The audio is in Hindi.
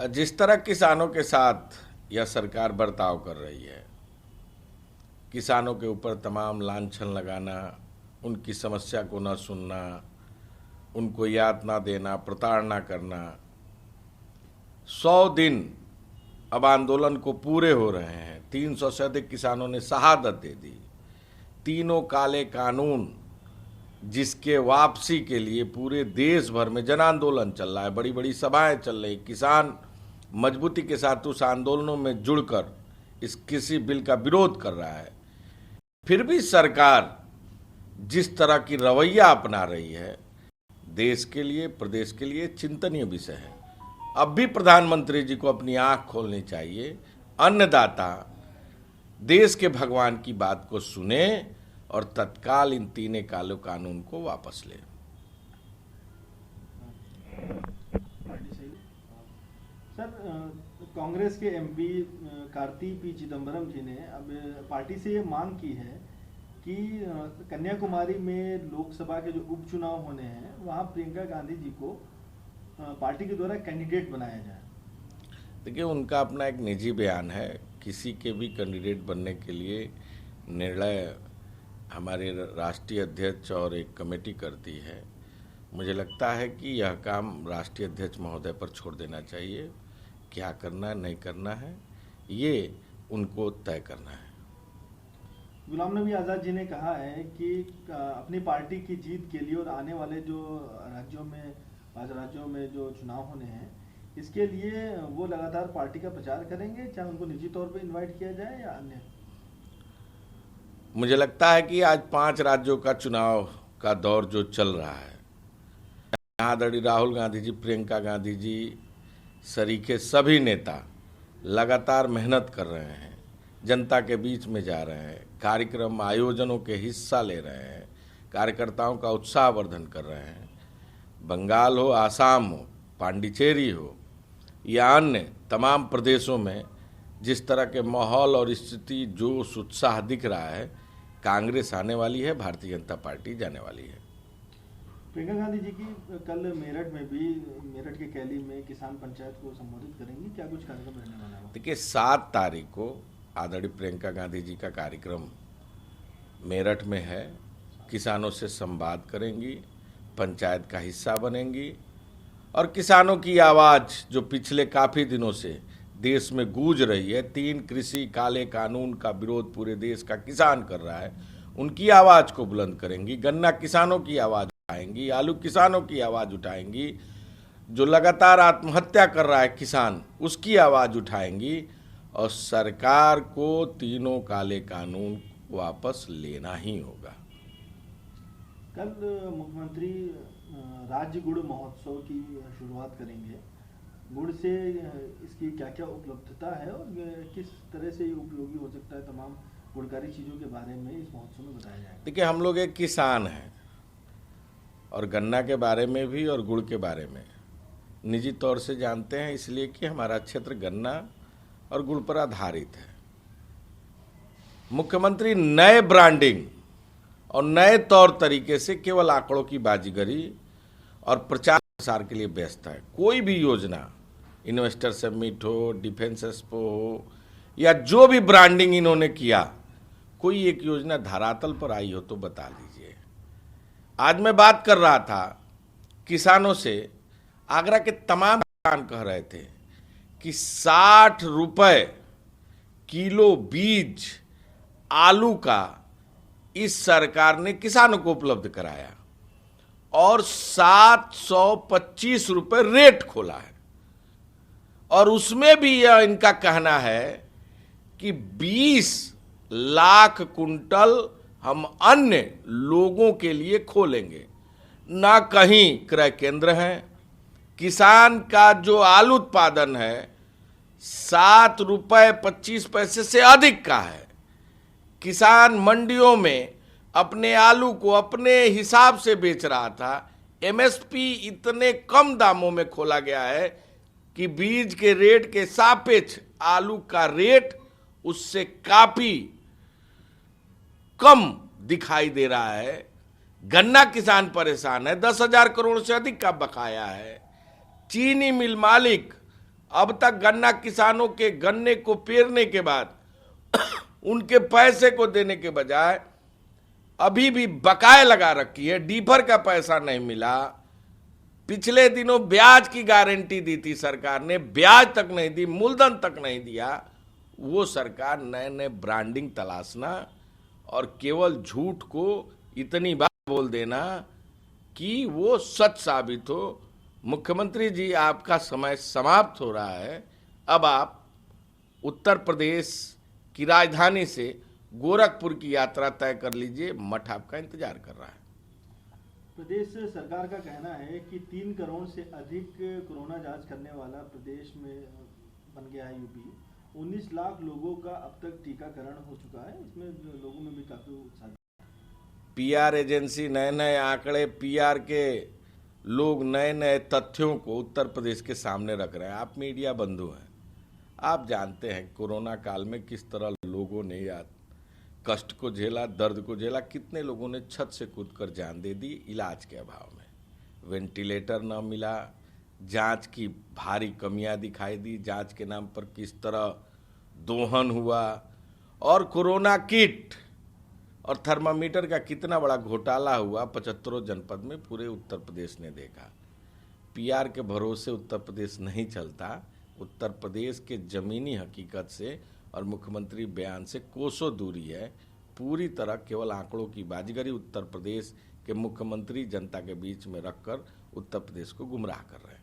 जिस तरह किसानों के साथ यह सरकार बर्ताव कर रही है, किसानों के ऊपर तमाम लांछन लगाना, उनकी समस्या को न सुनना, उनको यातना देना, प्रताड़ना करना। 100 दिन अब आंदोलन को पूरे हो रहे हैं। 300 से अधिक किसानों ने शहादत दे दी। तीनों काले कानून जिसके वापसी के लिए पूरे देश भर में जन आंदोलन चल रहा है, बड़ी बड़ी सभाएं चल रही। किसान मजबूती के साथ उस आंदोलनों में जुड़कर इस कृषि बिल का विरोध कर रहा है। फिर भी सरकार जिस तरह की रवैया अपना रही है, देश के लिए, प्रदेश के लिए चिंतनीय विषय है। अब भी प्रधानमंत्री जी को अपनी आंख खोलनी चाहिए। अन्नदाता देश के भगवान की बात को सुने और तत्काल इन तीनों काले कानून को वापस ले। सर, कांग्रेस के एमपी कार्ति पी चिदम्बरम जी ने अब पार्टी से ये मांग की है कि कन्याकुमारी में लोकसभा के जो उपचुनाव होने हैं वहां प्रियंका गांधी जी को पार्टी के द्वारा कैंडिडेट बनाया जाए। देखिए, उनका अपना एक निजी बयान है। किसी के भी कैंडिडेट बनने के लिए निर्णय हमारे राष्ट्रीय अध्यक्ष और एक कमेटी करती है। मुझे लगता है कि यह काम राष्ट्रीय अध्यक्ष महोदय पर छोड़ देना चाहिए। क्या करना है, नहीं करना है, ये उनको तय करना है। गुलाम नबी आज़ाद जी ने कहा है कि अपनी पार्टी की जीत के लिए और आने वाले जो राज्यों में जो चुनाव होने हैं, इसके लिए वो लगातार पार्टी का प्रचार करेंगे, चाहे उनको निजी तौर पे इनवाइट किया जाए या अन्य। मुझे लगता है कि आज 5 राज्यों का चुनाव का दौर जो चल रहा है, आदरणीय राहुल गांधी जी, प्रियंका गांधी जी सरीखे सभी नेता लगातार मेहनत कर रहे हैं, जनता के बीच में जा रहे हैं, कार्यक्रम आयोजनों के हिस्सा ले रहे हैं, कार्यकर्ताओं का उत्साहवर्धन कर रहे हैं। बंगाल हो, आसाम हो, पांडिचेरी हो या अन्य तमाम प्रदेशों में जिस तरह के माहौल और स्थिति, जोश, उत्साह दिख रहा है, कांग्रेस आने वाली है, भारतीय जनता पार्टी जाने वाली है। प्रियंका गांधी जी की कल मेरठ के कैली में किसान पंचायत को संबोधित करेंगी, क्या कुछ कार्यक्रम रहने वाला है? देखिए, 7 तारीख को आदरणीय प्रियंका गांधी जी का कार्यक्रम मेरठ में है। किसानों से संवाद करेंगी, पंचायत का हिस्सा बनेंगी और किसानों की आवाज़ जो पिछले काफ़ी दिनों से देश में गूंज रही है, 3 कृषि काले कानून का विरोध पूरे देश का किसान कर रहा है, उनकी आवाज़ को बुलंद करेंगी। गन्ना किसानों की आवाज़ उठाएंगी, आलू किसानों की आवाज़ उठाएंगी, जो लगातार आत्महत्या कर रहा है किसान, उसकी आवाज़ उठाएंगी और सरकार को तीनों काले कानून वापस लेना ही होगा। कल मुख्यमंत्री राज्य गुड़ महोत्सव की शुरुआत करेंगे। गुड़ से इसकी क्या क्या उपलब्धता है और किस तरह से ये उपयोगी हो सकता है, तमाम गुड़कारी चीज़ों के बारे में इस महोत्सव में बताया जाएगा। देखिए, हम लोग एक किसान हैं और गन्ना के बारे में भी और गुड़ के बारे में निजी तौर से जानते हैं, इसलिए कि हमारा क्षेत्र गन्ना और गुड़ पर आधारित है। मुख्यमंत्री नए ब्रांडिंग और नए तौर तरीके से केवल आंकड़ों की बाजीगरी और प्रचार प्रसार के लिए व्यस्त है। कोई भी योजना, इन्वेस्टर समिट हो, डिफेंस एक्सपो हो या जो भी ब्रांडिंग इन्होंने किया, कोई एक योजना धरातल पर आई हो तो बता दीजिए। आज मैं बात कर रहा था किसानों से, आगरा के तमाम किसान कह रहे थे कि 60 रुपए किलो बीज आलू का इस सरकार ने किसानों को उपलब्ध कराया और 725 रुपए रेट खोला है। और उसमें भी यह इनका कहना है कि 20 लाख कुंटल हम अन्य लोगों के लिए खोलेंगे। ना कहीं क्रय केंद्र हैं। किसान का जो आलू उत्पादन है 7 रुपए 25 पैसे से अधिक का है। किसान मंडियों में अपने आलू को अपने हिसाब से बेच रहा था। एमएसपी इतने कम दामों में खोला गया है कि बीज के रेट के सापेक्ष आलू का रेट उससे काफी कम दिखाई दे रहा है। गन्ना किसान परेशान है, 10,000 करोड़ से अधिक का बकाया है। चीनी मिल मालिक अब तक गन्ना किसानों के गन्ने को पेरने के बाद उनके पैसे को देने के बजाय अभी भी बकाए लगा रखी है, डीफर का पैसा नहीं मिला। पिछले दिनों ब्याज की गारंटी दी थी सरकार ने, ब्याज तक नहीं दी, मूलधन तक नहीं दिया। वो सरकार नए नए ब्रांडिंग तलाशना और केवल झूठ को इतनी बार बोल देना कि वो सच साबित हो। मुख्यमंत्री जी, आपका समय समाप्त हो रहा है। अब आप उत्तर प्रदेश की राजधानी से गोरखपुर की यात्रा तय कर लीजिए, मठ आपका इंतजार कर रहा है। प्रदेश सरकार का कहना है कि 3 करोड़ से अधिक कोरोना जांच करने वाला प्रदेश में बन गया है यूपी। 19 लाख लोगों का अब तक टीकाकरण हो चुका है। इसमें लोगों में भी काफी उत्साह। पीआर एजेंसी नए नए आंकड़े, पीआर के लोग नए नए तथ्यों को उत्तर प्रदेश के सामने रख रहे हैं। आप मीडिया बंधु हैं, आप जानते हैं कोरोना काल में किस तरह लोगों ने या कष्ट को झेला, दर्द को झेला। कितने लोगों ने छत से कूदकर जान दे दी इलाज के अभाव में। वेंटिलेटर न मिला, जांच की भारी कमियां दिखाई दी, जांच के नाम पर किस तरह दोहन हुआ, और कोरोना किट और थर्मामीटर का कितना बड़ा घोटाला हुआ 75 जनपद में, पूरे उत्तर प्रदेश ने देखा। पीआर के भरोसे उत्तर प्रदेश नहीं चलता। उत्तर प्रदेश के जमीनी हकीकत से और मुख्यमंत्री बयान से कोसों दूरी है। पूरी तरह केवल आंकड़ों की बाजीगरी उत्तर प्रदेश के मुख्यमंत्री जनता के बीच में रखकर उत्तर प्रदेश को गुमराह कर रहे हैं।